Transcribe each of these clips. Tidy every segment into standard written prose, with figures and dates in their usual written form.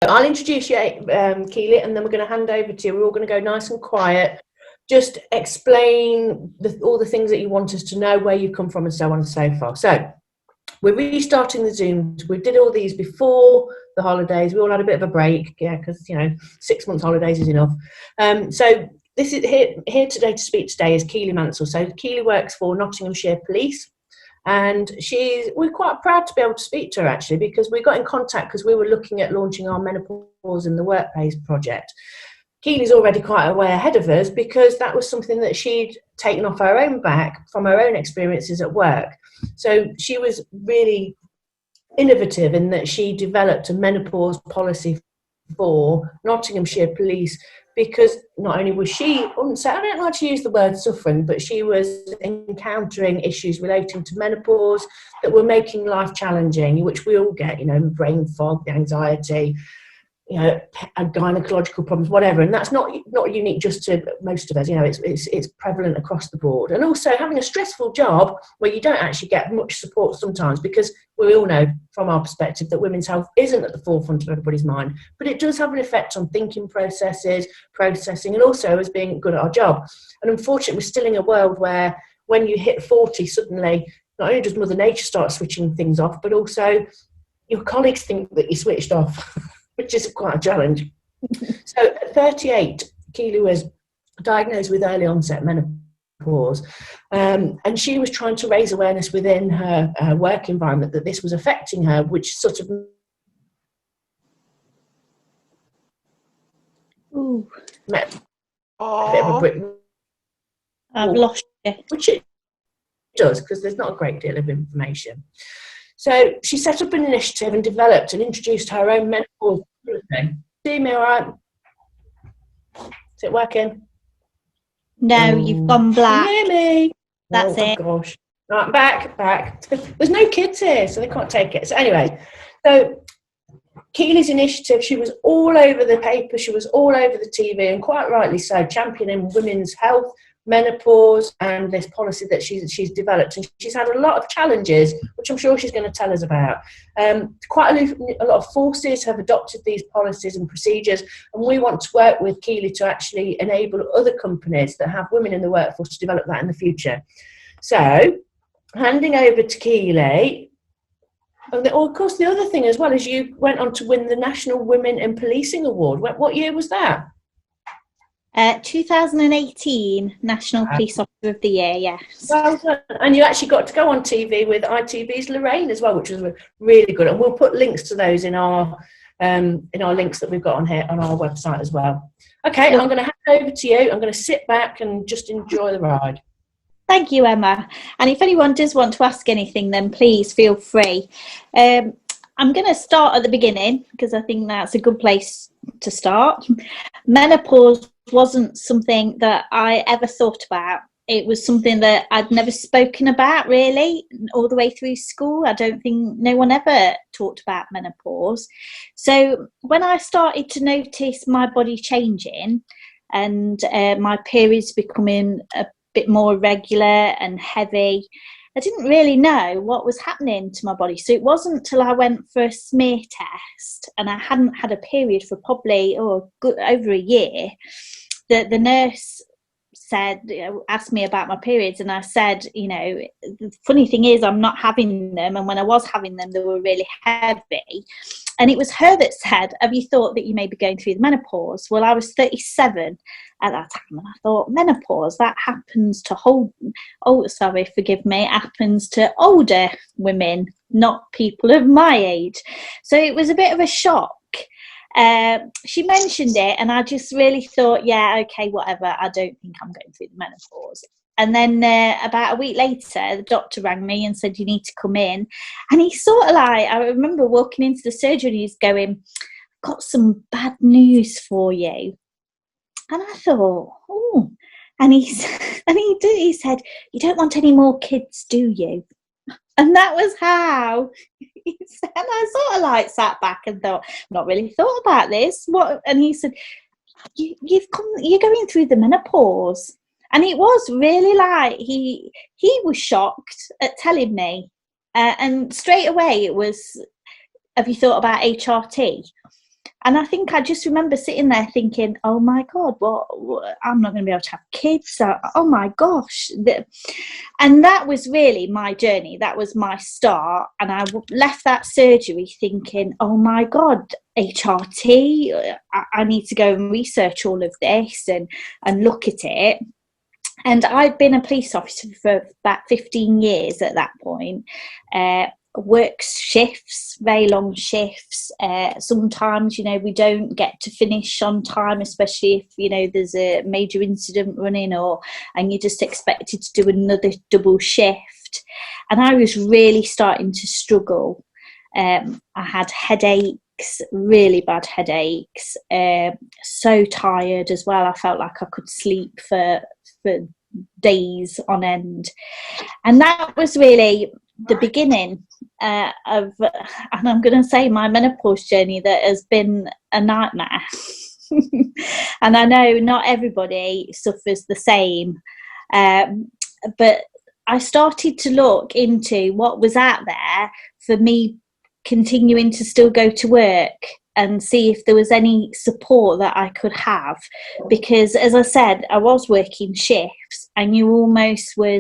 I'll introduce you, Keeley, and then we're going to hand over to you. We're all going to go nice and quiet. Just explain all the things that you want us to know, where you come from, and so on and so forth. So we're restarting the Zooms. We did all these before the holidays. We all had a bit of a break, because 6 months holidays is enough. So this is here today to speak today is Keeley Mansell. So Keeley works for Nottinghamshire Police. And we're quite proud to be able to speak to her, actually, because we got in contact because we were looking at launching our Menopause in the Workplace project. Keeley's already quite a way ahead of us because that was something that she'd taken off her own back from her own experiences at work. So she was really innovative in that she developed a menopause policy for Nottinghamshire Police, because not only was she unsafe, I don't like to use the word suffering, but she was encountering issues relating to menopause that were making life challenging, which we all get, brain fog, anxiety, gynecological problems, whatever. And that's not unique just to most of us. It's prevalent across the board. And also having a stressful job where you don't actually get much support sometimes, because we all know from our perspective that women's health isn't at the forefront of everybody's mind, but it does have an effect on thinking processing, and also as being good at our job. And unfortunately, we're still in a world where when you hit 40, suddenly not only does Mother Nature start switching things off, but also your colleagues think that you switched off. Which is quite a challenge. So at 38, Keeley was diagnosed with early onset menopause, and she was trying to raise awareness within her work environment that this was affecting her, which sort of met a bit of a brick. I've lost you. Which it does, because there's not a great deal of information. So she set up an initiative and developed and introduced her own menopause policy. See me all right? Is it working? No, you've gone black. Can you hear me? That's it. Oh, gosh. Right, back. There's no kids here, so they can't take it. So anyway, so Keeley's initiative, she was all over the paper, she was all over the TV, and quite rightly so, championing women's health, menopause, and this policy that she's developed. And she's had a lot of challenges, which I'm sure she's going to tell us about. Quite a lot of forces have adopted these policies and procedures, and we want to work with Keeley to actually enable other companies that have women in the workforce to develop that in the future. So, handing over to Keeley. Of course, the other thing as well is you went on to win the National Women in Policing Award. What year was that? 2018 National Police Officer of the Year, yes. Well done. And you actually got to go on TV with ITV's Lorraine as well, which was really good. And we'll put links to those in our links that we've got on here on our website as well. Okay, I'm going to hand over to you. I'm going to sit back and just enjoy the ride. Thank you, Emma. And if anyone does want to ask anything, then please feel free. I'm going to start at the beginning because I think that's a good place to start. Menopause wasn't something that I ever thought about. It was something that I'd never spoken about really all the way through school. I don't think no one ever talked about menopause. So when I started to notice my body changing and my periods becoming a bit more irregular and heavy, I didn't really know what was happening to my body. So it wasn't until I went for a smear test and I hadn't had a period for probably over a year that the nurse asked me about my periods, and I said, the funny thing is I'm not having them, and when I was having them they were really heavy. And it was her that said, have you thought that you may be going through the menopause? Well, I was 37 at that time, and I thought, menopause, that happens to happens to older women, not people of my age. So it was a bit of a shock. She mentioned it and I just really thought, yeah, okay, whatever, I don't think I'm going through the menopause. And then about a week later, the doctor rang me and said, you need to come in. And he sort of I remember walking into the surgery and he's going, I've got some bad news for you. And I thought, oh. And he said, you don't want any more kids, do you? And that was how he said. And I sort of sat back and thought, I've not really thought about this. What? And he said, you're going through the menopause. And it was really he was shocked at telling me. And straight away it was, have you thought about HRT? And I think I just remember sitting there thinking, oh my God, what I'm not going to be able to have kids. So, oh my gosh. And that was really my journey. That was my start. And I left that surgery thinking, oh my God, HRT, I need to go and research all of this and look at it. And I'd been a police officer for about 15 years at that point. Works shifts, very long shifts. Sometimes, we don't get to finish on time, especially if, there's a major incident running and you're just expected to do another double shift. And I was really starting to struggle. I had headaches, really bad headaches, so tired as well. I felt like I could sleep for days on end. And that was really the beginning of, and I'm going to say, my menopause journey that has been a nightmare. And I know not everybody suffers the same, but I started to look into what was out there for me continuing to still go to work and see if there was any support that I could have, because as I said, I was working shifts and you almost were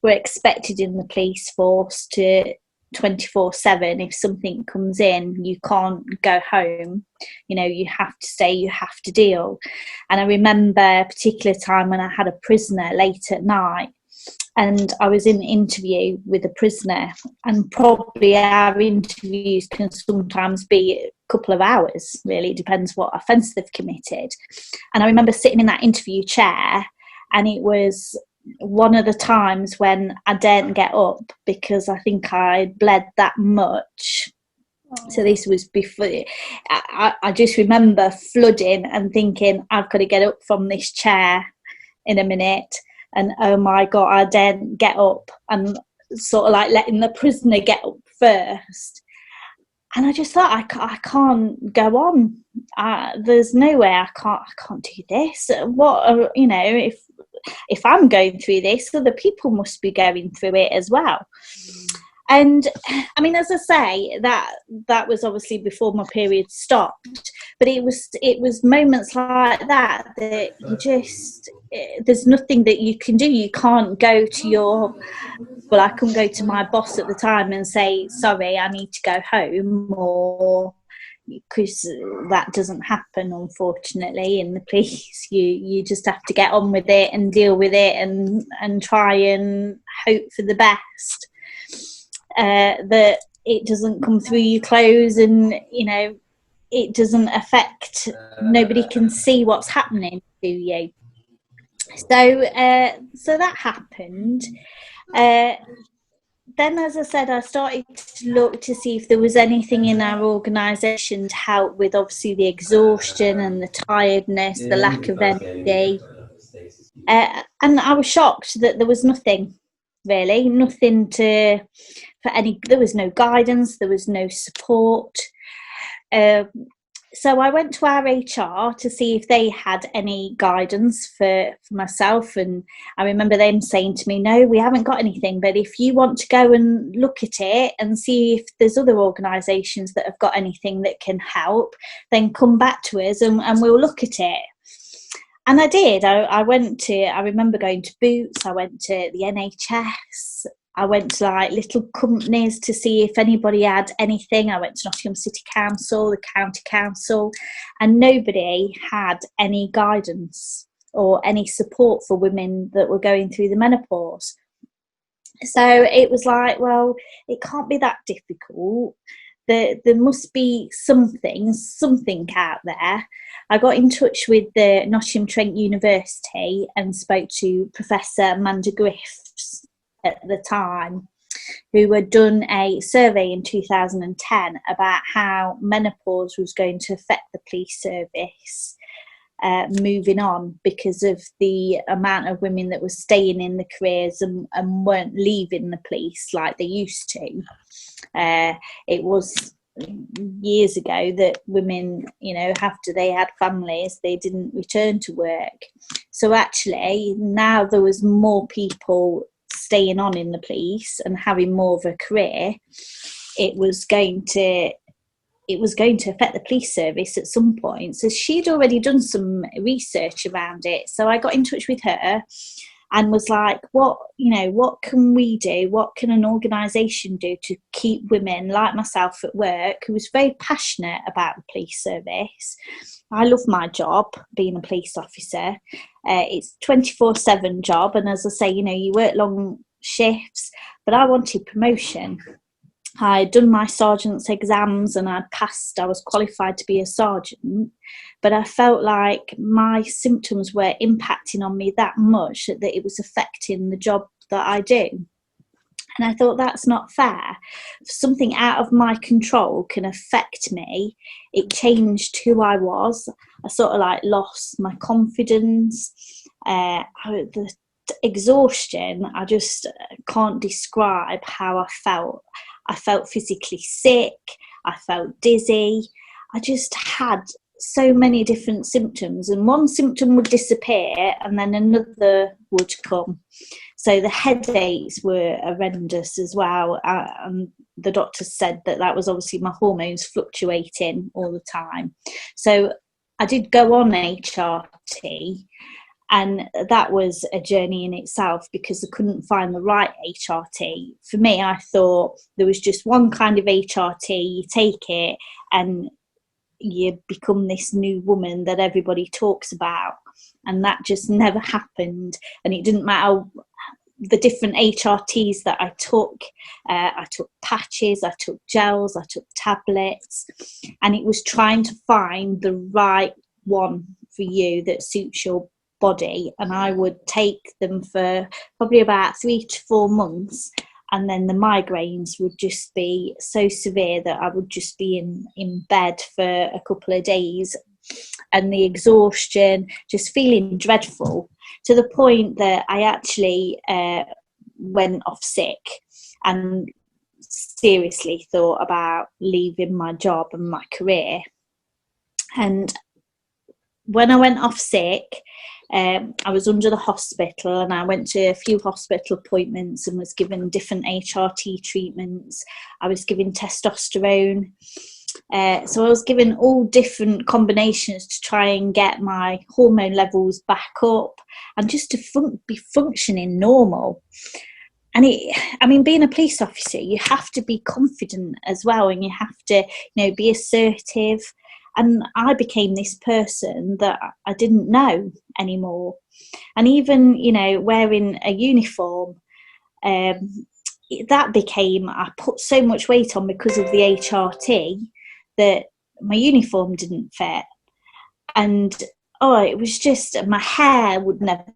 expected in the police force to 24/7. If something comes in, you can't go home, you have to stay, you have to deal. And I remember a particular time when I had a prisoner late at night, and I was in an interview with a prisoner, and probably our interviews can sometimes be a couple of hours, really, it depends what offence they've committed. And I remember sitting in that interview chair, and it was one of the times when I daren't get up because I think I bled that much. So this was before, I just remember flooding and thinking, I've got to get up from this chair in a minute. And oh my God, I daren't get up, and sort of like letting the prisoner get up first. And I just thought, I can't go on. There's no way I can't do this. What, if I'm going through this, other people must be going through it as well. And I mean, as I say, that was obviously before my period stopped, but it was moments like that you just, there's nothing that you can do. You can't go to I couldn't go to my boss at the time and say, sorry, I need to go home, or because that doesn't happen, unfortunately, in the police. You just have to get on with it and deal with it and try and hope for the best. That it doesn't come through your clothes, and it doesn't affect, nobody can see what's happening to you. So that happened. Then, as I said, I started to look to see if there was anything in our organisation to help with, obviously, the exhaustion and the tiredness, the lack of energy. And I was shocked that there was nothing, really, there was no guidance, there was no support. So I went to our HR to see if they had any guidance for myself, and I remember them saying to me, no, we haven't got anything, but if you want to go and look at it and see if there's other organisations that have got anything that can help, then come back to us and we'll look at it. And I did. I remember going to Boots, I went to the NHS, I went to like little companies to see if anybody had anything. I went to Nottingham City Council, the County Council, and nobody had any guidance or any support for women that were going through the menopause. So it was like, well, it can't be that difficult. There must be something out there. I got in touch with the Nottingham Trent University and spoke to Professor Amanda Griffiths at the time, who had done a survey in 2010 about how menopause was going to affect the police service moving on, because of the amount of women that were staying in the careers and weren't leaving the police like they used to. It was years ago that women, after they had families, they didn't return to work. So actually now there was more people staying on in the police and having more of a career. It was going to it was going to affect the police service at some point. So she'd already done some research around it. So I got in touch with her and was like, what can we do? What can an organisation do to keep women like myself at work, who was very passionate about the police service? I love my job, being a police officer. It's 24/7 job. And as I say, you work long shifts, but I wanted promotion. I'd done my sergeant's exams and I'd passed, I was qualified to be a sergeant, but I felt like my symptoms were impacting on me that much that it was affecting the job that I do. And I thought, that's not fair. If something out of my control can affect me, it changed who I was. I sort of like lost my confidence, the exhaustion. I just can't describe how I felt. I felt physically sick. I felt dizzy. I just had so many different symptoms, and one symptom would disappear and then another would come. So the headaches were horrendous as well. And the doctor said that was obviously my hormones fluctuating all the time. So I did go on HRT. And that was a journey in itself, because I couldn't find the right HRT. For me, I thought there was just one kind of HRT, you take it and you become this new woman that everybody talks about. And that just never happened. And it didn't matter the different HRTs that I took patches, I took gels, I took tablets. And it was trying to find the right one for you that suits your body. And I would take them for probably about 3 to 4 months, and then the migraines would just be so severe that I would just be in bed for a couple of days, and the exhaustion, just feeling dreadful, to the point that I actually went off sick and seriously thought about leaving my job and my career. And when I went off sick, I was under the hospital, and I went to a few hospital appointments and was given different HRT treatments. I was given testosterone. So I was given all different combinations to try and get my hormone levels back up and just to be functioning normal. And being a police officer, you have to be confident as well, and you have to, be assertive. And I became this person that I didn't know anymore. And even, wearing a uniform, I put so much weight on because of the HRT that my uniform didn't fit. And, it was just, my hair would never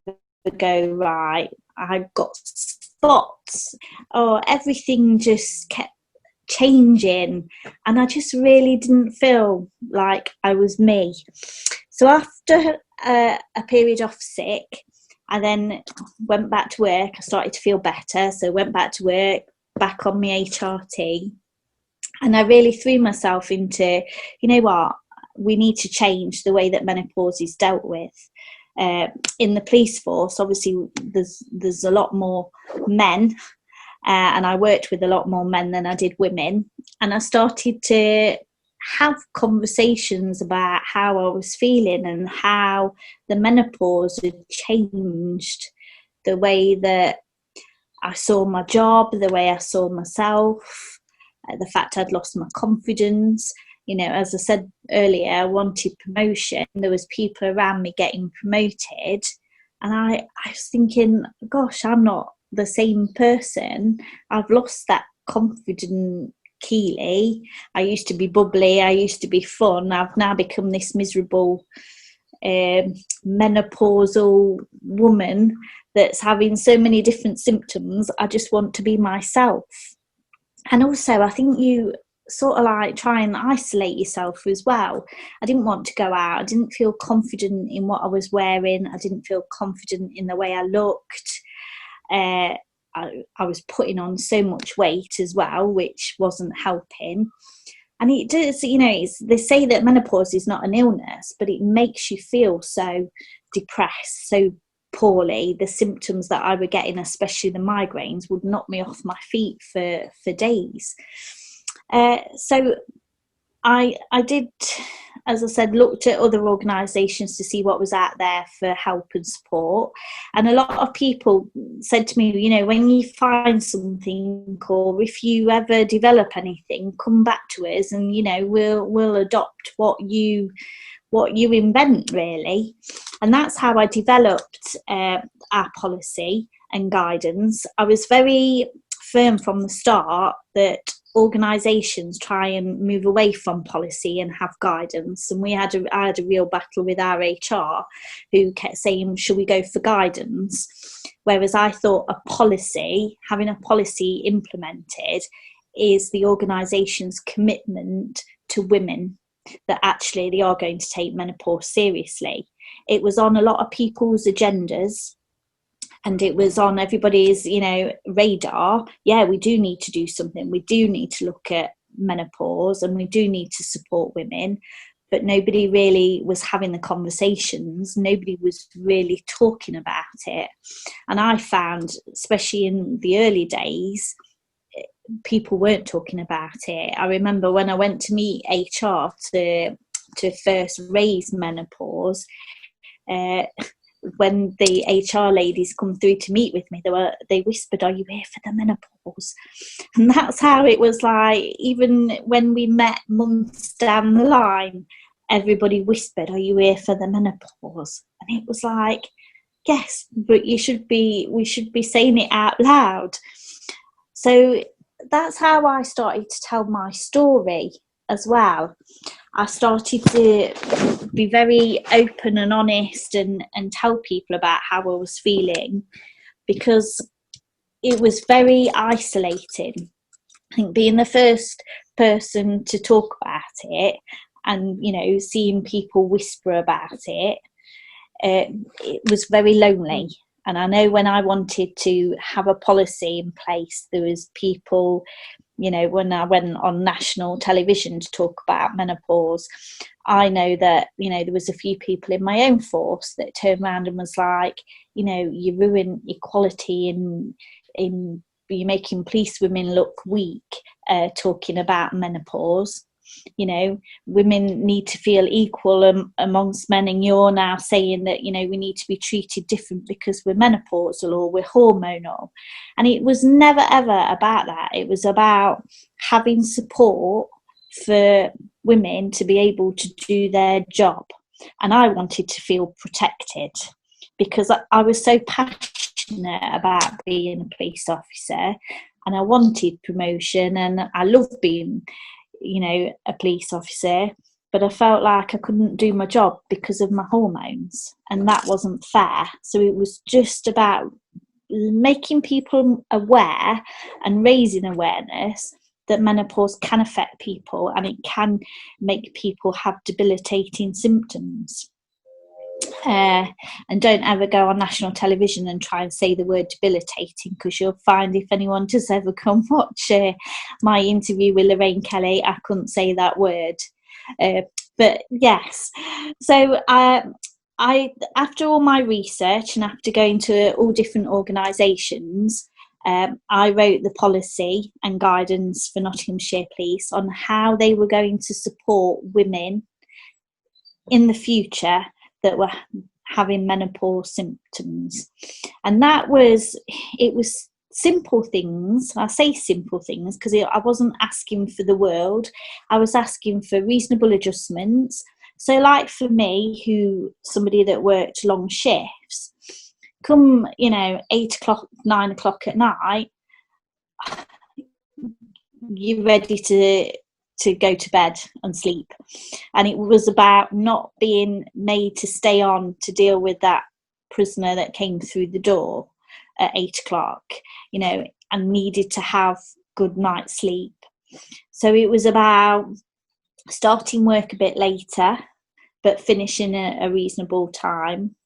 go right. I got spots. Everything just kept changing, and I just really didn't feel like I was me. So after a period off sick, I then went back to work. I started to feel better, so went back to work, back on my HRT, and I really threw myself into, we need to change the way that menopause is dealt with. In the police force, obviously there's a lot more men, and I worked with a lot more men than I did women. And I started to have conversations about how I was feeling and how the menopause had changed the way that I saw my job, the way I saw myself, the fact I'd lost my confidence. As I said earlier, I wanted promotion. There was people around me getting promoted. And I was thinking, gosh, I'm not the same person. I've lost that confident Keeley. I used to be bubbly. I used to be fun. I've now become this miserable menopausal woman that's having so many different symptoms. I just want to be myself. And also, I think you sort of like try and isolate yourself as well. I didn't want to go out. I didn't feel confident in what I was wearing. I didn't feel confident in the way I looked. I was putting on so much weight as well, which wasn't helping. And it does, they say that menopause is not an illness, but it makes you feel so depressed, so poorly. The symptoms that I were getting, especially the migraines, would knock me off my feet for days. So I did, as I said, looked at other organisations to see what was out there for help and support. And a lot of people said to me, you know, when you find something or if you ever develop anything, come back to us and, you know, we'll adopt what you invent, really. And that's how I developed our policy and guidance. I was very firm from the start that organisations try and move away from policy and have guidance, and I had a real battle with our HR, who kept saying, should we go for guidance? Whereas I thought having a policy implemented is the organisation's commitment to women, that actually they are going to take menopause seriously. It was on a lot of people's agendas, and it was on everybody's, you know, radar. Yeah, we do need to do something. We do need to look at menopause, and we do need to support women. But nobody really was having the conversations. Nobody was really talking about it. And I found, especially in the early days, people weren't talking about it. I remember when I went to meet HR to first raise menopause, when the HR ladies come through to meet with me, they whispered, "Are you here for the menopause?" And that's how it was like. Even when we met months down the line, everybody whispered, "Are you here for the menopause?" And it was like, yes, but we should be saying it out loud. So that's how I started to tell my story as well. I started to be very open and honest and tell people about how I was feeling, because it was very isolating. I think being the first person to talk about it and, you know, seeing people whisper about it, it was very lonely. And I know when I wanted to have a policy in place, there was people, you know, when I went on national television to talk about menopause, I know that, you know, there was a few people in my own force that turned around and was like, you know, you ruin equality in you're making police women look weak, talking about menopause. You know, women need to feel equal amongst men, and you're now saying that, you know, we need to be treated different because we're menopausal or we're hormonal. And it was never ever about that. It was about having support for women to be able to do their job. And I wanted to feel protected, because I was so passionate about being a police officer, and I wanted promotion, and I loved being, you know, a police officer, but I felt like I couldn't do my job because of my hormones, and that wasn't fair. So it was just about making people aware and raising awareness that menopause can affect people, and it can make people have debilitating symptoms. And don't ever go on national television and try and say the word debilitating, because you'll find if anyone does ever come watch my interview with Lorraine Kelly, I couldn't say that word. But yes, so I after all my research and after going to all different organisations, I wrote the policy and guidance for Nottinghamshire Police on how they were going to support women in the future that were having menopause symptoms. And it was simple things. I say simple things because I wasn't asking for the world. I was asking for reasonable adjustments. So like for me, somebody that worked long shifts, come, you know, 8 o'clock, 9 o'clock at night, you're ready to go to bed and sleep. And it was about not being made to stay on to deal with that prisoner that came through the door at 8 o'clock, you know, and needed to have good night's sleep. So it was about starting work a bit later, but finishing at a reasonable time,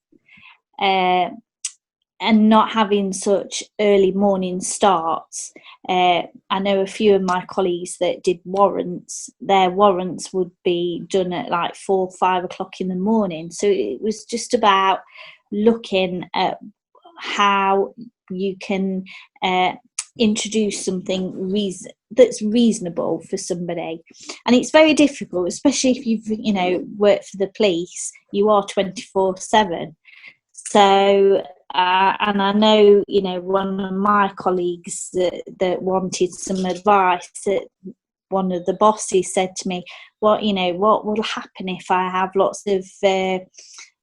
and not having such early morning starts. I know a few of my colleagues that did warrants. Their warrants would be done at like 4 or 5 o'clock in the morning. So it was just about looking at how you can introduce something that's reasonable for somebody. And it's very difficult, especially if you've, you know, worked for the police. You are 24/7. So and I know, you know, one of my colleagues that wanted some advice, that one of the bosses said to me, what will happen if I have lots of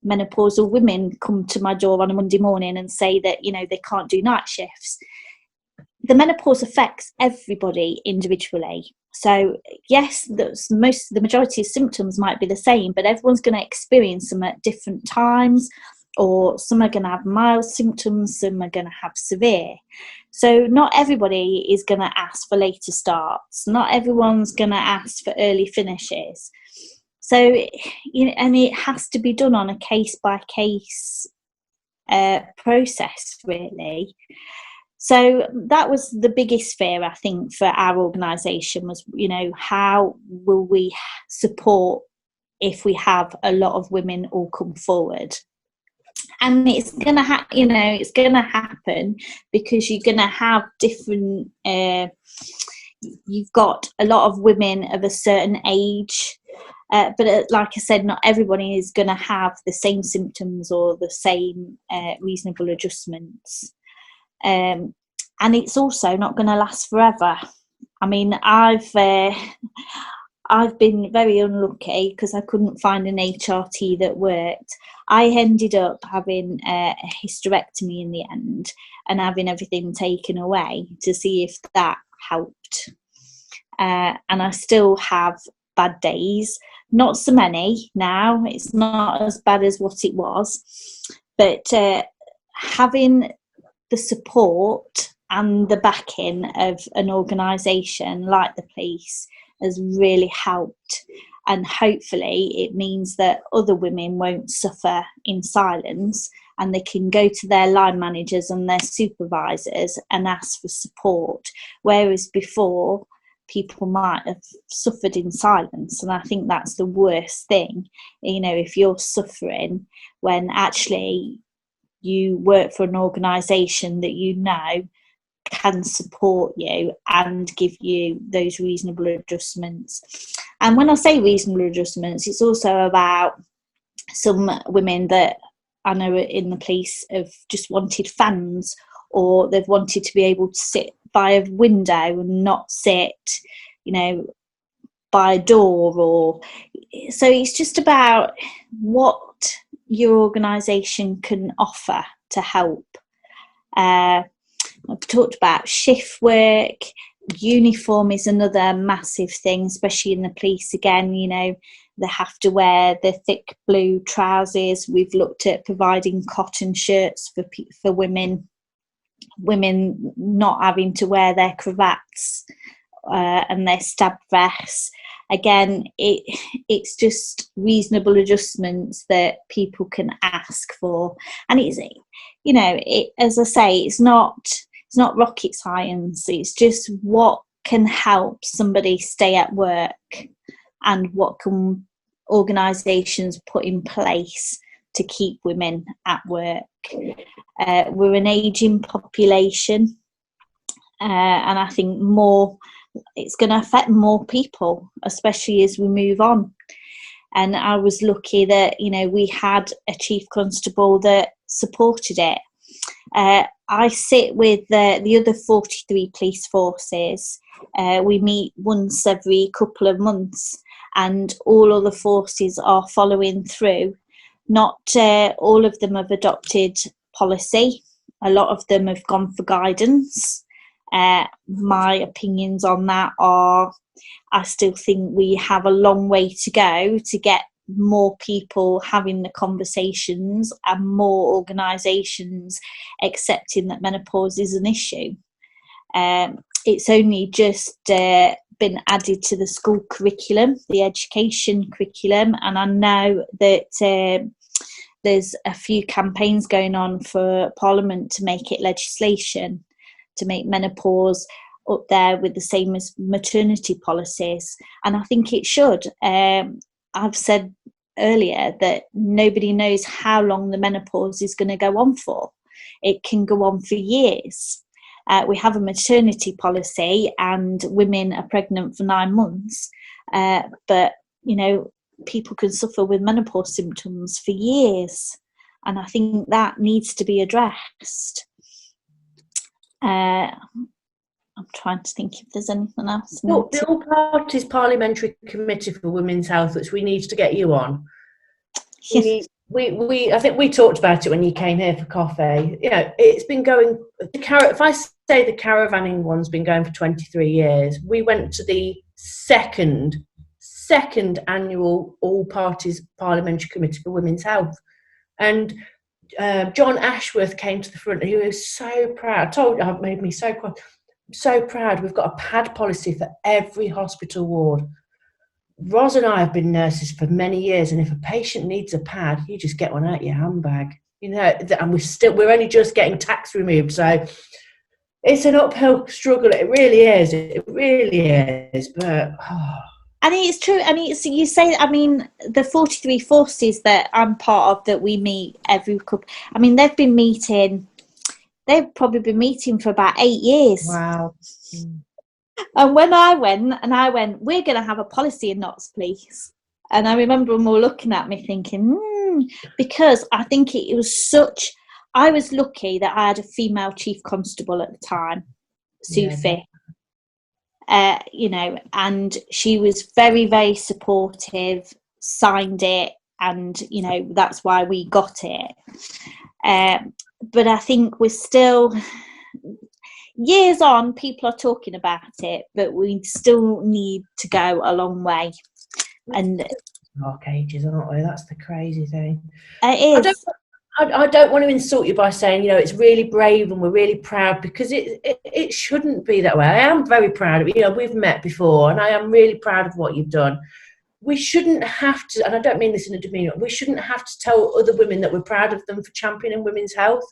menopausal women come to my door on a Monday morning and say that, you know, they can't do night shifts? The menopause affects everybody individually. So yes, the majority of symptoms might be the same, but everyone's going to experience them at different times, or some are going to have mild symptoms, some are going to have severe. So not everybody is going to ask for later starts. Not everyone's going to ask for early finishes. So, you know, and it has to be done on a case-by-case process, really. So that was the biggest fear, I think, for our organisation was, you know, how will we support if we have a lot of women all come forward? And it's going to it's going to happen because you're going to have different, you've got a lot of women of a certain age, but like I said, not everybody is going to have the same symptoms or the same reasonable adjustments. And it's also not going to last forever. I mean, I've been very unlucky because I couldn't find an HRT that worked. I ended up having a hysterectomy in the end and having everything taken away to see if that helped. And I still have bad days. Not so many now. It's not as bad as what it was. But having the support and the backing of an organisation like the police has really helped, and hopefully it means that other women won't suffer in silence and they can go to their line managers and their supervisors and ask for support, whereas before people might have suffered in silence. And I think that's the worst thing, you know, if you're suffering when actually you work for an organisation that you know can support you and give you those reasonable adjustments. And when I say reasonable adjustments, it's also about some women that I know in the police have just wanted fans, or they've wanted to be able to sit by a window and not sit, you know, by a door. Or so it's just about what your organisation can offer to help. I've talked about shift work. Uniform is another massive thing, especially in the police. Again, you know, they have to wear the thick blue trousers. We've looked at providing cotton shirts for women not having to wear their cravats and their stab vests. Again, it's just reasonable adjustments that people can ask for, and it's, you know, as I say, it's not rocket science. It's just what can help somebody stay at work and what can organisations put in place to keep women at work. We're an ageing population, and I think it's going to affect more people, especially as we move on. And I was lucky that, you know, we had a chief constable that supported it. I sit with the other 43 police forces. We meet once every couple of months, and all other forces are following through. Not all of them have adopted policy. A lot of them have gone for guidance. My opinions on that are, I still think we have a long way to go to get more people having the conversations and more organisations accepting that menopause is an issue. It's only just been added to the school curriculum, the education curriculum, and I know that there's a few campaigns going on for Parliament to make it legislation, to make menopause up there with the same as maternity policies. And I think it should. I've said earlier that nobody knows how long the menopause is going to go on for. It can go on for years. We have a maternity policy, and women are pregnant for 9 months. But, you know, people can suffer with menopause symptoms for years. And I think that needs to be addressed. I'm trying to think if there's anything else. Well, the All Parties Parliamentary Committee for Women's Health, which we need to get you on. Yes. I think we talked about it when you came here for coffee. You know, it's been going. If I say the caravanning one's been going for 23 years, we went to the second annual All Parties Parliamentary Committee for Women's Health, and John Ashworth came to the front. He was so proud. It made me so proud. So proud. We've got a pad policy for every hospital ward. Ros and I have been nurses for many years, and if a patient needs a pad, you just get one out of your handbag, you know. And we're only just getting tax removed, so it's an uphill struggle. It really is. It really is. But and it's true. I mean, you say. I mean, the 43 forces that I'm part of, that we meet every couple. I mean, they've probably been meeting for about 8 years. Wow. And when I went, we're going to have a policy in Notts, please. And I remember them all looking at me thinking, because I think it was I was lucky that I had a female chief constable at the time, Sufi. You know, and she was very, very supportive, signed it, and, you know, that's why we got it. But I think we're still... years on, people are talking about it, but we still need to go a long way. And dark ages, aren't we? That's the crazy thing. It is. I don't want to insult you by saying, you know, it's really brave and we're really proud, because it shouldn't be that way. I am very proud of it. You know, we've met before, and I am really proud of what you've done. We shouldn't have to, and I don't mean this in a demeanour, we shouldn't have to tell other women that we're proud of them for championing women's health.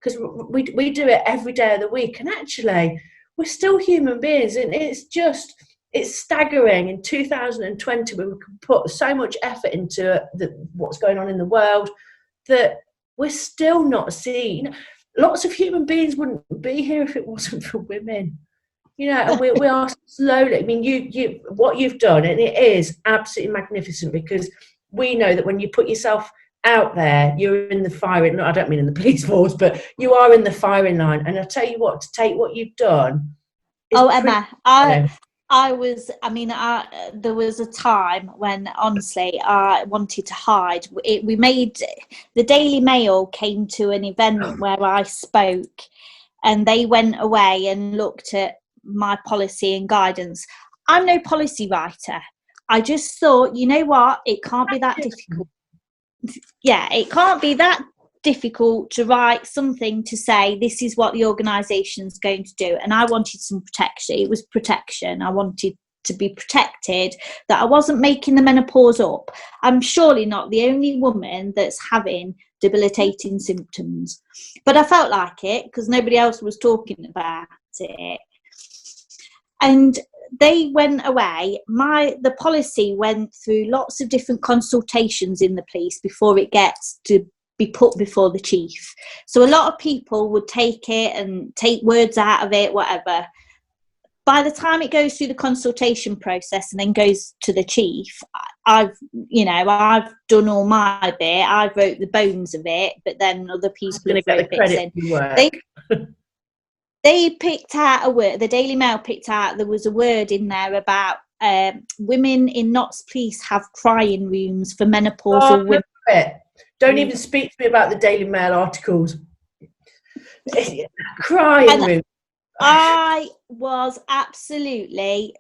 Because we do it every day of the week, and actually we're still human beings, and it's staggering in 2020 when we can put so much effort into what's going on in the world, that we're still not seen. Lots of human beings wouldn't be here if it wasn't for women, you know. And we are slowly. I mean, you what you've done, and it is absolutely magnificent, because we know that when you put yourself out there, you're in the firing. I don't mean in the police force, but you are in the firing line. And I tell you what, to take what you've done. Emma, there was a time when honestly I wanted to hide. The Daily Mail came to an event where I spoke, and they went away and looked at my policy and guidance. I'm no policy writer. I just thought, you know what, it can't be that difficult. Yeah, it can't be that difficult to write something to say this is what the organisation's going to do. And I wanted some protection. It was protection. I wanted to be protected, that I wasn't making the menopause up. I'm surely not the only woman that's having debilitating symptoms, but I felt like it because nobody else was talking about it. And they went away. The policy went through lots of different consultations in the police before it gets to be put before the chief. So a lot of people would take it and take words out of it, whatever. By the time it goes through the consultation process and then goes to the chief, I've done all my bit. I wrote the bones of it, but then other people have wrote bits in. They picked out a word. The Daily Mail picked out, there was a word in there about women in Notts Police have crying rooms for menopausal women. Don't even speak to me about the Daily Mail articles. Crying rooms. I was absolutely,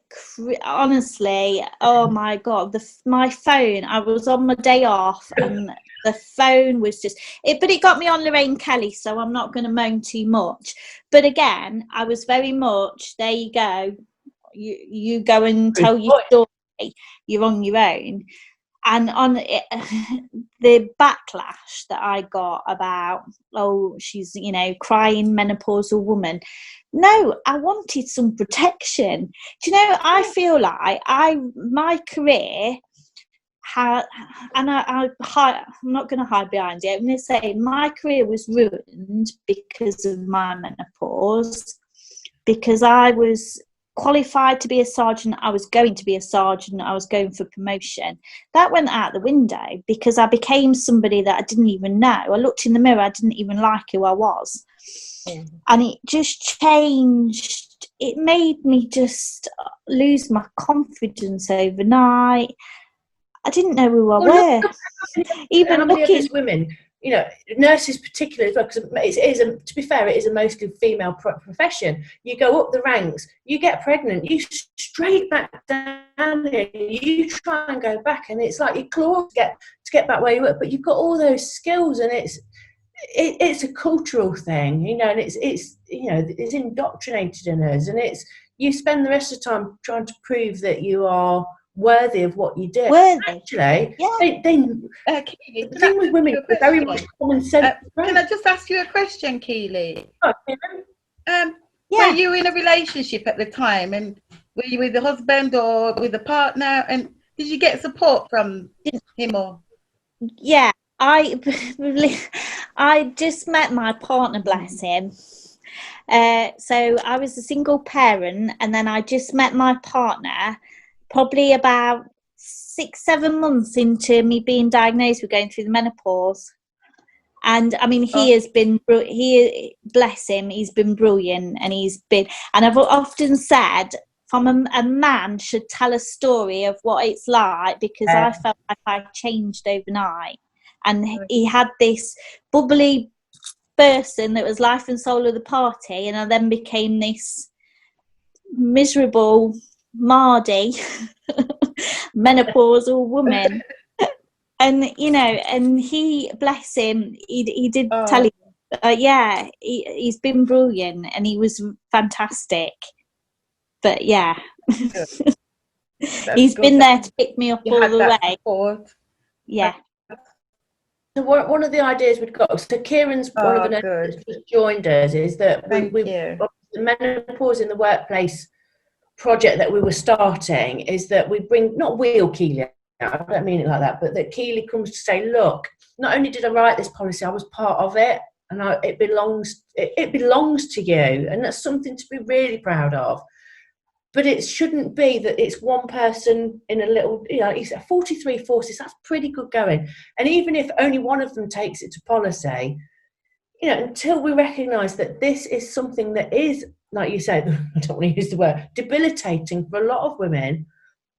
honestly, oh my God, my phone, I was on my day off and the phone was just, but it got me on Lorraine Kelly, so I'm not going to moan too much. But again, I was very much, there you go, you go and tell your story, you're on your own. And on it, the backlash that I got about, oh, she's, crying menopausal woman. No, I wanted some protection. Do you know, I feel like my career, I'm not going to hide behind it. I'm going to say my career was ruined because of my menopause. because I was qualified to be a sergeant. I was going to be a sergeant. I was going for promotion. That went out the window because I became somebody that I didn't even know. I looked in the mirror, I didn't even like who I was. And it just changed. It made me just lose my confidence overnight. I didn't know who I was. Even how many of looking, us women, you know, nurses particularly as well, because to be fair, it is a mostly female profession. You go up the ranks, you get pregnant, you straight back down here, you try and go back, and it's like you claw to get back where you were, but you've got all those skills, and it's a cultural thing, you know, and it's you know, it's indoctrinated in us, and it's, you spend the rest of the time trying to prove that you are worthy of what you do. Actually, yeah. The thing with women is very much common sense. Can I just ask you a question, Keeley? Yeah. Were you in a relationship at the time, and were you with a husband or with a partner, and did you get support from him or? Yeah, I just met my partner, bless him. So I was a single parent, and then I just met my partner probably about 6-7 months into me being diagnosed with going through the menopause. And I mean, he bless him, he's been brilliant, and I've often said, from a man should tell a story of what it's like, because I felt like I changed overnight. And he had this bubbly person that was life and soul of the party, and I then became this miserable Mardy menopausal woman. And you know, and he, bless him, he did tell you, he's been brilliant, and he was fantastic. But yeah, he's been there to pick me up all the way. Support. Yeah. So one of the ideas we've got, so Kieran's one of the nurses that just joined us, is that the menopause in the workplace project that we were starting is that we bring, not wheel Keeley, I don't mean it like that, but that Keeley comes to say, look, not only did I write this policy, I was part of it, and it belongs to you, and that's something to be really proud of. But it shouldn't be that it's one person in a little, you know, it's 43 forces, that's pretty good going. And even if only one of them takes it to policy, you know, until we recognise that this is something that is, like you said, I don't want to use the word, debilitating for a lot of women.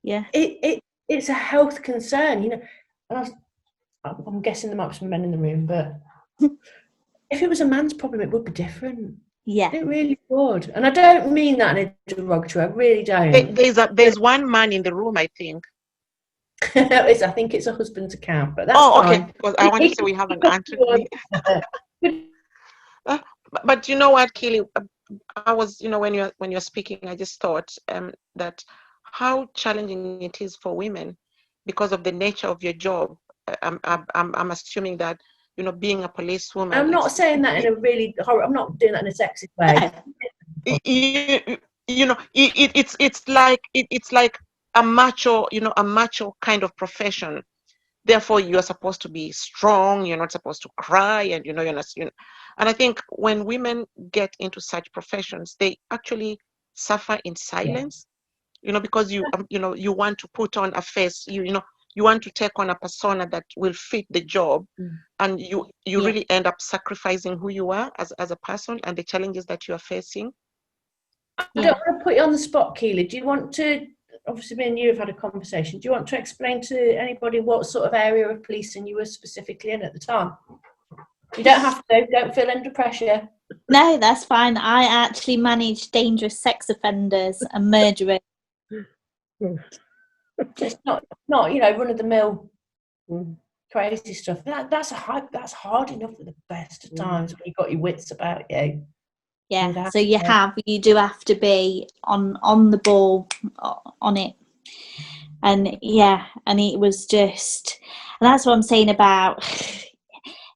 Yeah. It's a health concern, you know. And I'm guessing there might be some men in the room, but if it was a man's problem, it would be different. Yeah, it really would. And I don't mean that in a derogatory, I really don't. There's one man in the room, I think. I think it's a husband's account, but that's fine. Okay, because I want to say we haven't answered me. But you know what, Keeley, I was, you know, when you're speaking, I just thought that how challenging it is for women because of the nature of your job. I'm assuming that, you know, being a policewoman. I'm not saying that in a really I'm not doing that in a sexist way. You know, it's like a macho, you know, a macho kind of profession. Therefore, you are supposed to be strong. You're not supposed to cry, and you're not. And I think when women get into such professions, they actually suffer in silence. You know, because you you want to put on a face. You want to take on a persona that will fit the job, and you really end up sacrificing who you are as a person and the challenges that you are facing. I don't want to put you on the spot, Keeley. Do you want to, obviously me and you have had a conversation, do you want to explain to anybody what sort of area of policing you were specifically in at the time? You don't have to, don't feel under pressure. No, that's fine. I actually managed dangerous sex offenders and murderers. Just not you know, run of the mill crazy stuff. That's hard enough at the best of times when you've got your wits about you. Yeah, so you do have to be on the ball on it. And and it was just, and that's what I'm saying about,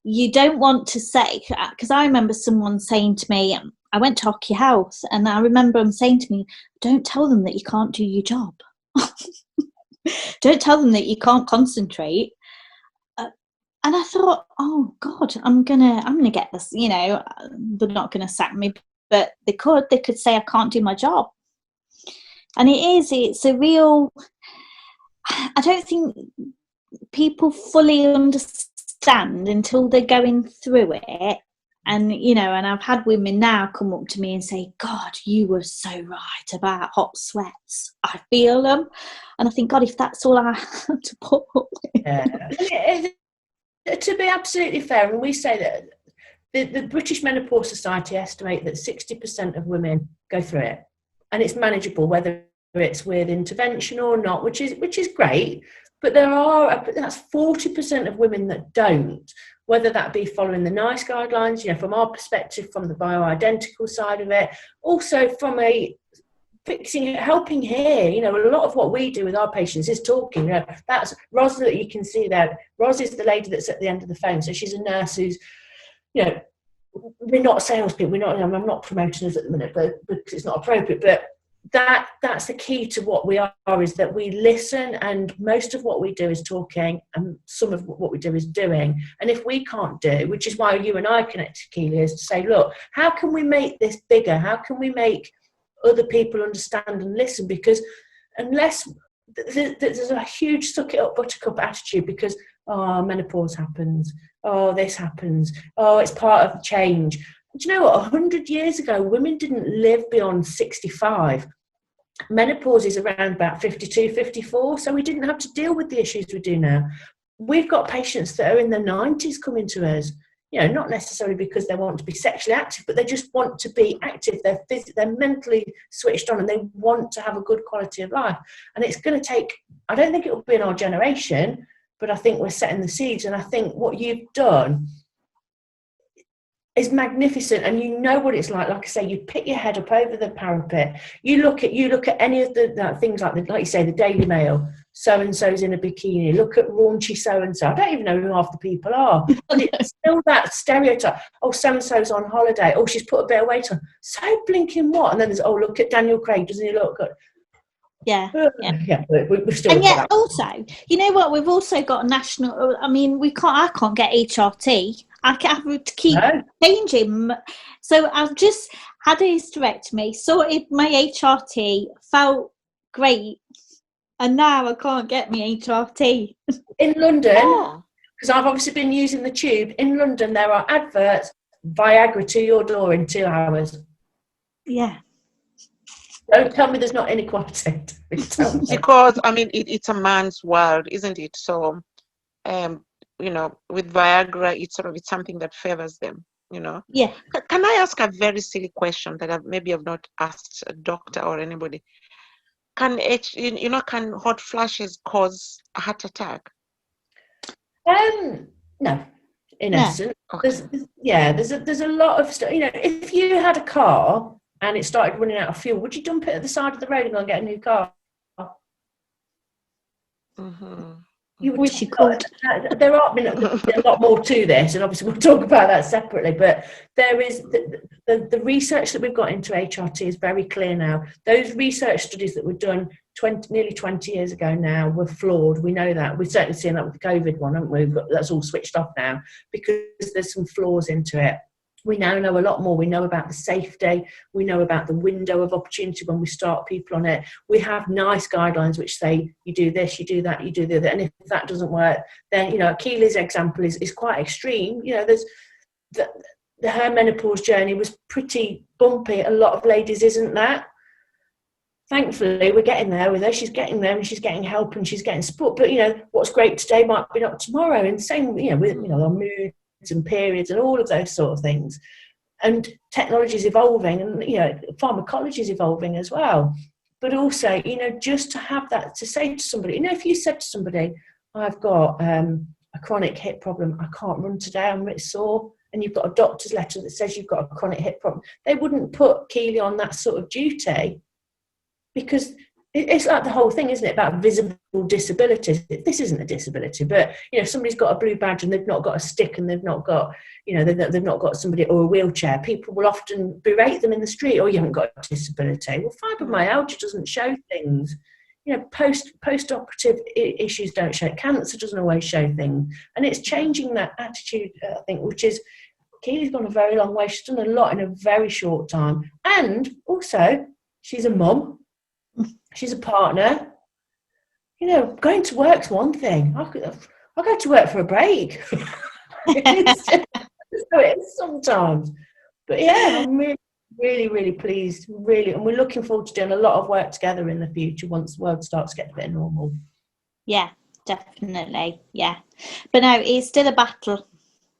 you don't want to say, because I remember someone saying to me, I went to Hockey House, and I remember them saying to me, don't tell them that you can't do your job. Don't tell them that you can't concentrate. And I thought, oh God, I'm gonna get this. You know, they're not gonna sack me but they could say, I can't do my job. And it's a real, I don't think people fully understand until they're going through it. And, and I've had women now come up to me and say, God, you were so right about hot sweats. I feel them. And I think, God, if that's all I had to put up with. Yeah. To be absolutely fair, and we say that the British Menopause Society estimate that 60% of women go through it, and it's manageable, whether it's with intervention or not, which is great. But that's 40% of women that don't, whether that be following the NICE guidelines, from our perspective, from the bioidentical side of it, also from a fixing it, helping here. A lot of what we do with our patients is talking. That's Ros that you can see there. Ros is the lady that's at the end of the phone. So she's a nurse who's, we're not salespeople. I'm not promoting us at the minute, but because it's not appropriate. But that's the key to what we are, is that we listen, and most of what we do is talking, and some of what we do is doing. And if we can't do, which is why you and I connected, Keeley, is to say, look, how can we make this bigger? How can we make other people understand and listen? Because unless there's a huge suck it up buttercup attitude, because menopause happens, this happens, it's part of the change. Do you know what? 100 years ago, women didn't live beyond 65. Menopause is around about 52, 54, so we didn't have to deal with the issues we do now. We've got patients that are in their 90s coming to us, not necessarily because they want to be sexually active, but they just want to be active. They're mentally switched on, and they want to have a good quality of life. And it's going to take, I don't think it will be in our generation, but I think we're setting the seeds. And I think what you've done is magnificent, and what it's like I say, you pick your head up over the parapet, you look at any of the things like you say, the Daily Mail, so and so's in a bikini, look at raunchy so and so. I don't even know who half the people are, but it's still that stereotype. So and so's on holiday, she's put a bit of weight on, so blinking what? And then there's, look at Daniel Craig, doesn't he look good? Yeah. We've still, and yet also, you know what, we've also got national, I can't get HRT. I have to keep changing. So I've just had a hysterectomy, sorted my HRT, felt great, and now I can't get my HRT. In London, because I've obviously been using the tube, in London there are adverts, Viagra to your door in 2 hours. Yeah. Don't tell me there's not inequality. Because it's a man's world, isn't it? So with Viagra, it's something that favors them, Yeah. Can I ask a very silly question that I've not asked a doctor or anybody? Can hot flashes cause a heart attack? No, in essence. Okay. There's a lot of stuff. If you had a car and it started running out of fuel, would you dump it at the side of the road and go and get a new car? Mm-hmm. You wish you could. There are a lot more to this, and obviously we'll talk about that separately, but there is the research that we've got into HRT is very clear now. Those research studies that were done nearly 20 years ago now were flawed. We know that. We've certainly seen that with the COVID one, haven't we? But that's all switched off now because there's some flaws into it. We now know a lot more. We know about the safety. We know about the window of opportunity when we start people on it. We have NICE guidelines which say you do this, you do that, you do the other. And if that doesn't work, then, Keeley's example is quite extreme. There's her menopause journey was pretty bumpy. A lot of ladies isn't that. Thankfully, we're getting there with her. She's getting there and she's getting help and she's getting support. But, what's great today might be not tomorrow. And same, with, our mood and periods and all of those sort of things, and technology is evolving, and pharmacology is evolving as well. But also, just to have that, to say to somebody, if you said to somebody, I've got a chronic hip problem, I can't run today, I'm a bit sore, and you've got a doctor's letter that says you've got a chronic hip problem, they wouldn't put Keeley on that sort of duty, because it's like the whole thing, isn't it, about visible disabilities. This isn't a disability, but if somebody's got a blue badge and they've not got a stick and they've not got, they've not got somebody or a wheelchair, people will often berate them in the street. You haven't got a disability. Well, fibromyalgia doesn't show things. Post-operative issues don't show. Cancer doesn't always show things, and it's changing that attitude, I think, which is Keely's gone a very long way. She's done a lot in a very short time. And also, she's a mum. She's a partner. You know, going to work's one thing. I'll go to work for a break. It is sometimes. But yeah, I'm really pleased. Really, and we're looking forward to doing a lot of work together in the future once the world starts getting a bit normal. Yeah, definitely. Yeah. But no, it's still a battle.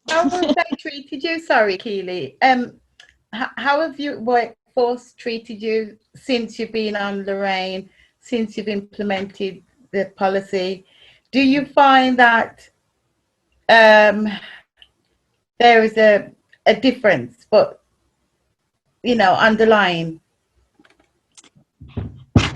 How have they treated you? Sorry, Keeley. How have your workforce treated you since you've been on Lorraine, since you've implemented the policy? Do you find that there is a difference, but, you know, underlying? I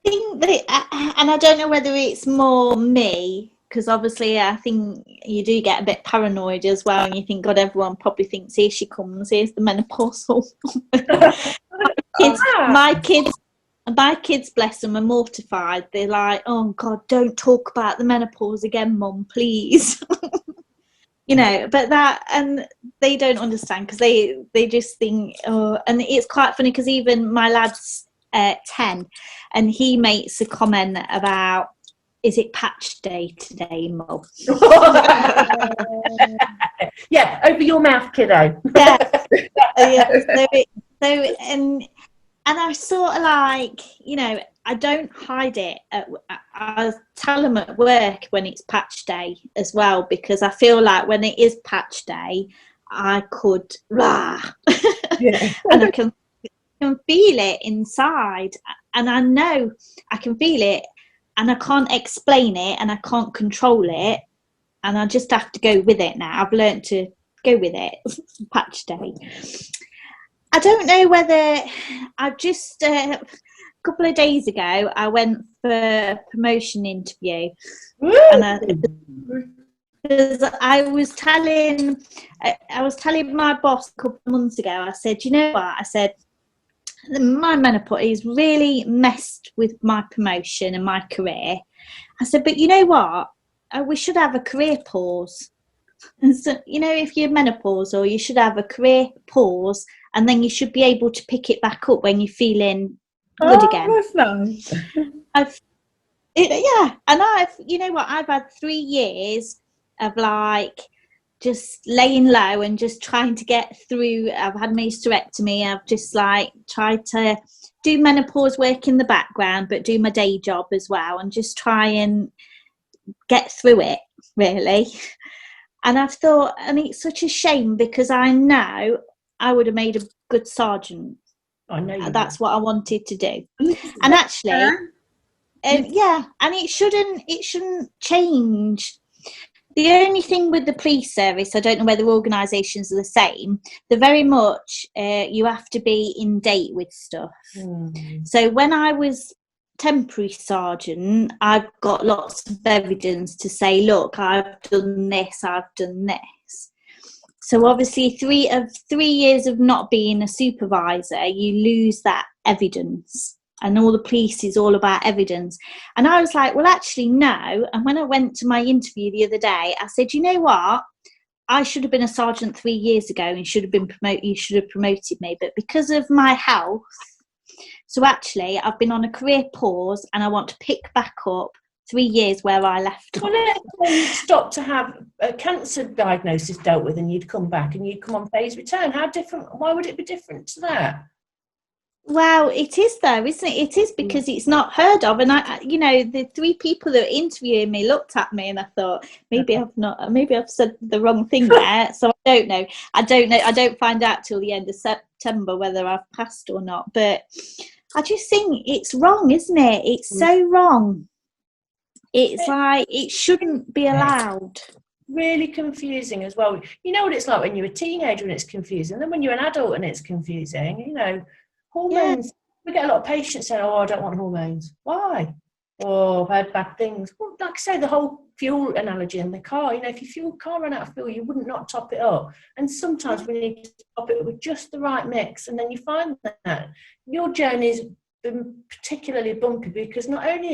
think that, and I don't know whether it's more me, because obviously I think you do get a bit paranoid as well, and you think, God, everyone probably thinks, here she comes, here's the menopause. My kids, bless them, are mortified. They're like, oh God, don't talk about the menopause again, Mum, please. You know, but that, and they don't understand, because they just think, oh, and it's quite funny, because even my lad's 10, and he makes a comment about, is it patch day today, Mum? Yeah, over your mouth, kiddo. Yeah. And I sort of like, you know, I don't hide it. I tell them at work when it's patch day as well, because I feel like when it is patch day, I could rah, and I can feel it inside, and I know I can feel it, and I can't explain it, and I can't control it, and I just have to go with it now. I've learned to go with it. Patch day. I don't know whether I've just a couple of days ago I went for a promotion interview, and because I was telling my boss a couple of months ago, I said, you know what? I said, my menopause really messed with my promotion and my career. I said, but you know what? We should have a career pause. And so, you know, if you're menopause, or you should have a career pause, and then you should be able to pick it back up when you're feeling good again. That's nice. And you know what? I've had 3 years of like just laying low and just trying to get through. I've had my hysterectomy. I've just like tried to do menopause work in the background, but do my day job as well, and just try and get through it, really. And I've thought, and it's such a shame, because I know I would have made a good sergeant. I know that's what I wanted to do. And actually, and it shouldn't change. The only thing with the police service, I don't know whether organisations are the same, they're very much, you have to be in date with stuff. So when I was temporary sergeant, I've got lots of evidence to say, look, I've done this, I've done this. So obviously 3 years of not being a supervisor, you lose that evidence. And all the police is all about evidence. And I was like, well, actually, no. And when I went to my interview the other day, I said, you know what? I should have been a sergeant 3 years ago, and you should have promoted me. But because of my health, so actually, I've been on a career pause, and I want to pick back up 3 years where I left off. Well, let's say you'd stop to have a cancer diagnosis dealt with, and you'd come back and you'd come on phased return. Why would it be different to that? Well, it is though, isn't it? It is, because it's not heard of. And I, you know, the 3 people that were interviewing me looked at me, and I thought, maybe I've said the wrong thing there. So I don't know. I don't find out till the end of September whether I've passed or not. But I just think it's wrong, isn't it? It's so wrong. It's like, it shouldn't be allowed. Really confusing as well. You know what it's like when you're a teenager and it's confusing, and then when you're an adult and it's confusing, you know. Hormones. We get a lot of patients saying, oh, I don't want hormones. Why? Oh, I've heard bad things. Well, like I say, the whole fuel analogy in the car, you know, if your car ran out of fuel, you wouldn't not top it up. And sometimes we need to top it with just the right mix. And then you find that your journey's been particularly bumpy, because not only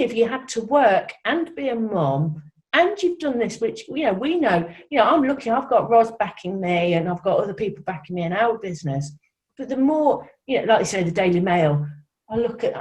have you had to work and be a mom and you've done this, which, you know, we know, you know, I'm lucky, I've got Ros backing me and I've got other people backing me in our business. But the more, you know, like you say, the Daily Mail, I look at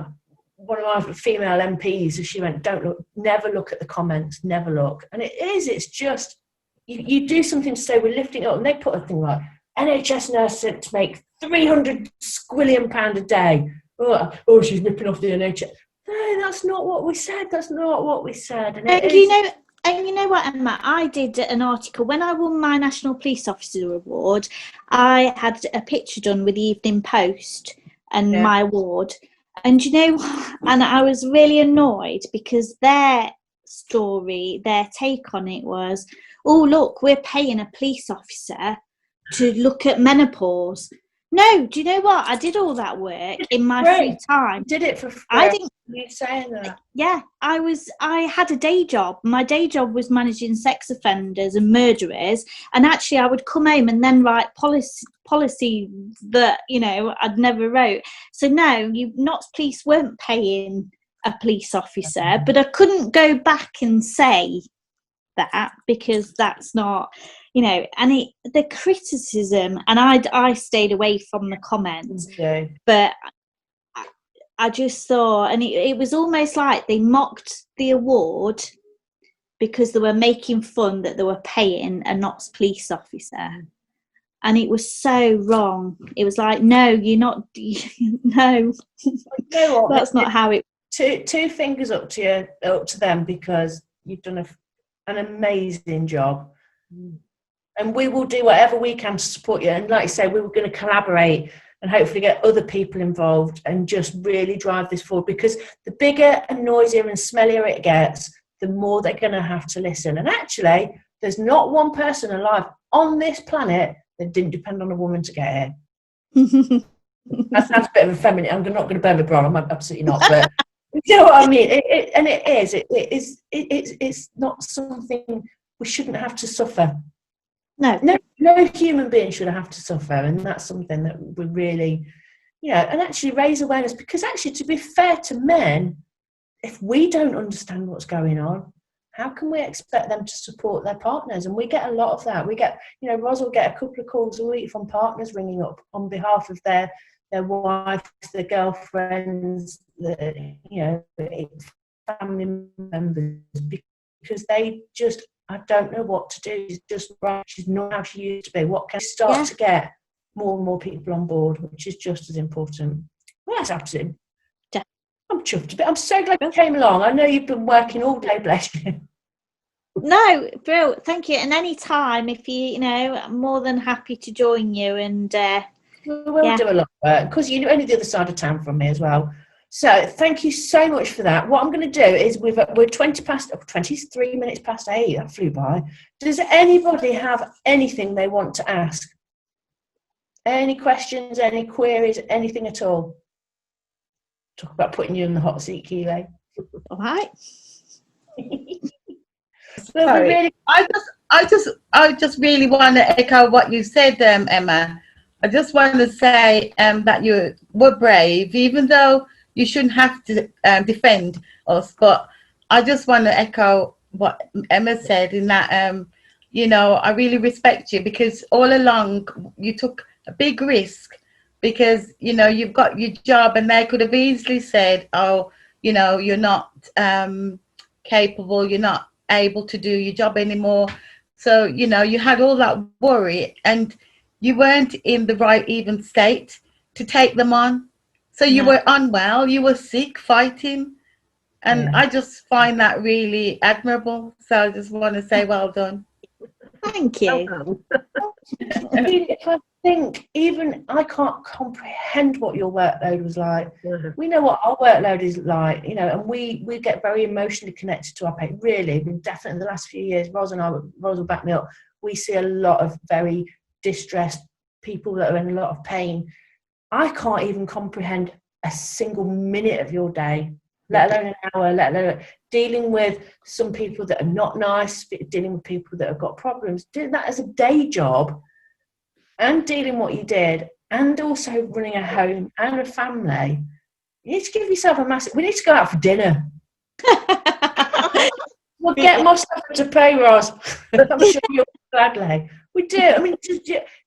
one of my female MPs, and she went, don't look, never look at the comments, never look. And it's just, you do something to say, we're lifting it up, and they put a thing like, NHS nurse sent to make £300 squillion a day. Oh, she's ripping off the NHS. No, that's not what we said. That's not what we said. And you know what, Emma? I did an article when I won my National Police Officer Award. I had a picture done with the Evening Post and my award. And you know, and I was really annoyed because their story, their take on it was, oh, look, we're paying a police officer to look at menopause. No, do you know what? I did all that work in my free time. Did it for free. I didn't. You saying that? Yeah, I had a day job. My day job was managing sex offenders and murderers, and actually I would come home and then write policy that, you know, I'd never wrote. So no, Notts Police weren't paying a police officer, but I couldn't go back and say that because that's not, you know, and the criticism, and I stayed away from the comments, but I just thought, and it was almost like they mocked the award because they were making fun that they were paying a Notts police officer, and it was so wrong. It was like, no, you're not. No, that's not how it. Two fingers up to them, because you've done an amazing job. And we will do whatever we can to support you. And like I say, we were going to collaborate and hopefully get other people involved and just really drive this forward, because the bigger and noisier and smellier it gets, the more they're going to have to listen. And actually, there's not one person alive on this planet that didn't depend on a woman to get here. That sounds a bit of a feminine. I'm not going to burn my bra. I'm absolutely not. But you know what I mean? It's not something we shouldn't have to suffer. No human being should have to suffer, and that's something that we really, you know, and actually raise awareness, because actually, to be fair to men, if we don't understand what's going on, how can we expect them to support their partners? And we get a lot of that. We get, you know, Ros will get a couple of calls a week from partners ringing up on behalf of their wives, their girlfriends, you know, family members, because they just, I don't know what to do. She's just right. She's not how she used to be. What can I start to get more and more people on board, which is just as important. Well, that's absolutely. I'm chuffed a bit. I'm so glad you came along. I know you've been working all day, bless you. No, Bill, thank you. And any time, if you know, I'm more than happy to join you. And we'll do a lot of work, because you're only the other side of town from me as well. So thank you so much for that. What I'm going to do is we're 23 minutes past 8. That flew by. Does anybody have anything they want to ask? Any questions, any queries, anything at all? Talk about putting you in the hot seat, Keeley. All right. Sorry. I just really want to echo what you said, Emma. I just want to say that you were brave, even though you shouldn't have to defend us. But I just want to echo what Emma said, in that, you know, I really respect you, because all along you took a big risk, because, you know, you've got your job, and they could have easily said, oh, you know, you're not capable, you're not able to do your job anymore. So, you know, you had all that worry, and you weren't in the right even state to take them on. So you were unwell, you were sick, fighting. And I just find that really admirable. So I just want to say well done. Thank you. I think even I can't comprehend what your workload was like. We know what our workload is like, you know, and we get very emotionally connected to our pain. Really, definitely in the last few years, Ros will back me up. We see a lot of very distressed people that are in a lot of pain. I can't even comprehend a single minute of your day, let alone an hour, let alone dealing with some people that are not nice, dealing with people that have got problems, doing that as a day job, and dealing what you did, and also running a home and a family. You need to give yourself we need to go out for dinner. We'll get myself to pay, Roz. I'm sure you'll gladly. We do. I mean,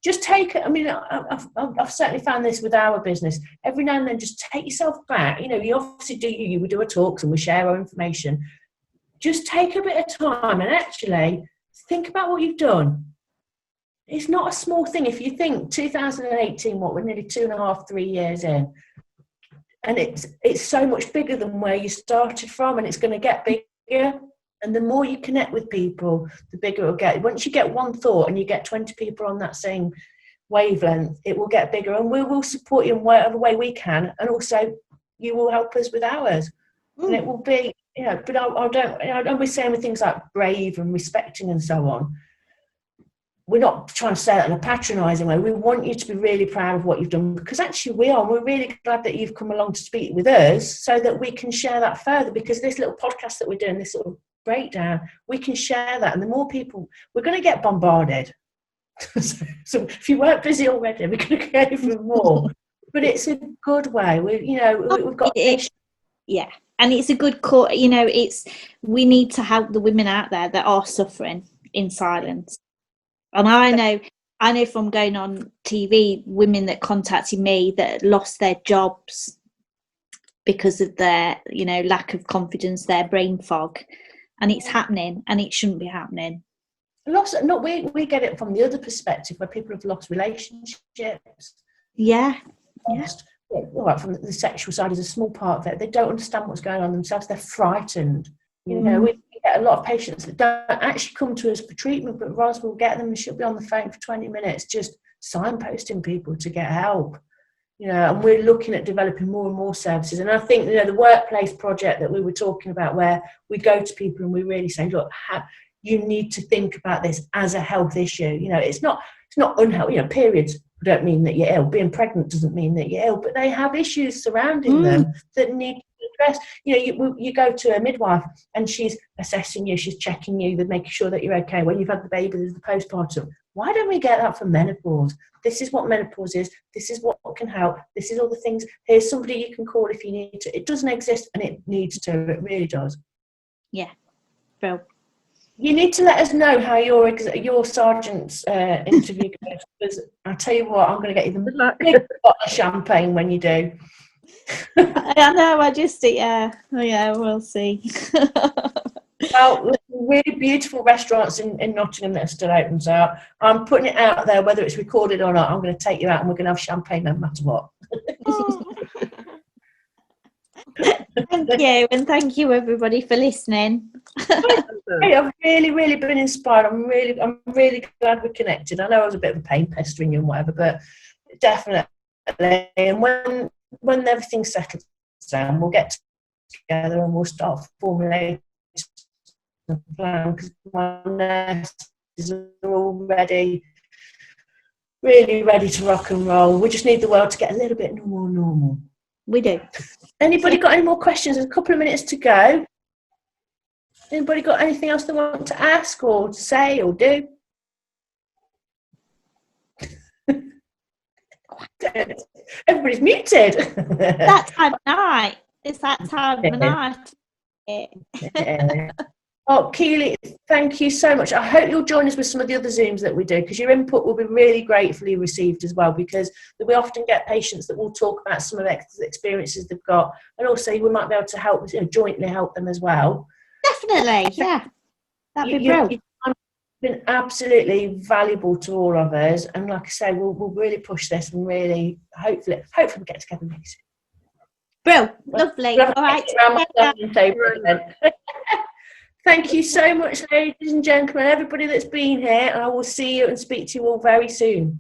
just take it. I mean, I've certainly found this with our business. Every now and then, just take yourself back. You know, you obviously do. We do our talks and we share our information. Just take a bit of time and actually think about what you've done. It's not a small thing. If you think 2018, what, we're nearly 2.5, 3 years in, and it's so much bigger than where you started from, and it's going to get bigger. And the more you connect with people, the bigger it'll get. Once you get one thought and you get 20 people on that same wavelength, it will get bigger. And we will support you in whatever way we can. And also, you will help us with ours. And it will be, you know, but I don't be saying with things like brave and respecting and so on. We're not trying to say that in a patronising way. We want you to be really proud of what you've done, because actually we are. We're really glad that you've come along to speak with us so that we can share that further, because this little podcast that we're doing, this sort of breakdown, we can share that, and the more people, we're going to get bombarded. So if you weren't busy already, we're going to get even more. But it's a good way. We've got yeah, and it's a good call. You know, we need to help the women out there that are suffering in silence. And I know from going on TV, women that contacted me that lost their jobs because of their, you know, lack of confidence, their brain fog. And it's happening, and it shouldn't be happening. We get it from the other perspective, where people have lost relationships. Yeah. Well, from the sexual side is a small part of it. They don't understand what's going on themselves. They're frightened. You know, we get a lot of patients that don't actually come to us for treatment, but Ros will get them and she'll be on the phone for 20 minutes just signposting people to get help. You know, and we're looking at developing more and more services. And I think, you know, the workplace project that we were talking about, where we go to people and we really say, look, you need to think about this as a health issue. You know, it's not unhealthy. You know, periods don't mean that you're ill. Being pregnant doesn't mean that you're ill, but they have issues surrounding them that need to be addressed. You know, you go to a midwife and she's assessing you, she's checking you, they're making sure that you're okay. When you've had the baby, there's the postpartum. Why don't we get that for menopause? This is what menopause is. This is what can help. This is all the things. Here's somebody you can call if you need to. It doesn't exist, and it needs to. It really does. Yeah. Bill. You need to let us know how your sergeant's interview goes, because I'll tell you what, I'm going to get you the big bottle of champagne when you do. I know, we'll see. Well, really beautiful restaurants in Nottingham that are still open, so I'm putting it out there, whether it's recorded or not. I'm going to take you out and we're going to have champagne no matter what. Thank you, and thank you everybody for listening. I've really been inspired. I'm really glad we're connected. I know I was a bit of a pain pestering you and whatever, but definitely. And when everything settles down, we'll get together and we'll start formulating a plan, because my nurses are all really ready to rock and roll. We just need the world to get a little bit more normal. We do. Anybody got any more questions? There's a couple of minutes to go. Anybody got anything else they want to ask or say or do? Everybody's muted. That time of night. It's that time of night. Yeah. Oh, Keeley, thank you so much. I hope you'll join us with some of the other Zooms that we do, because your input will be really gratefully received as well, because we often get patients that will talk about some of the experiences they've got, and also we might be able to help, jointly help them as well. Definitely, yeah. That'd be brilliant. You've been absolutely valuable to all of us, and like I say, we'll really push this and really, hopefully we get together next soon. Brill, lovely. All right. Thank you so much, ladies and gentlemen, everybody that's been here. I will see you and speak to you all very soon.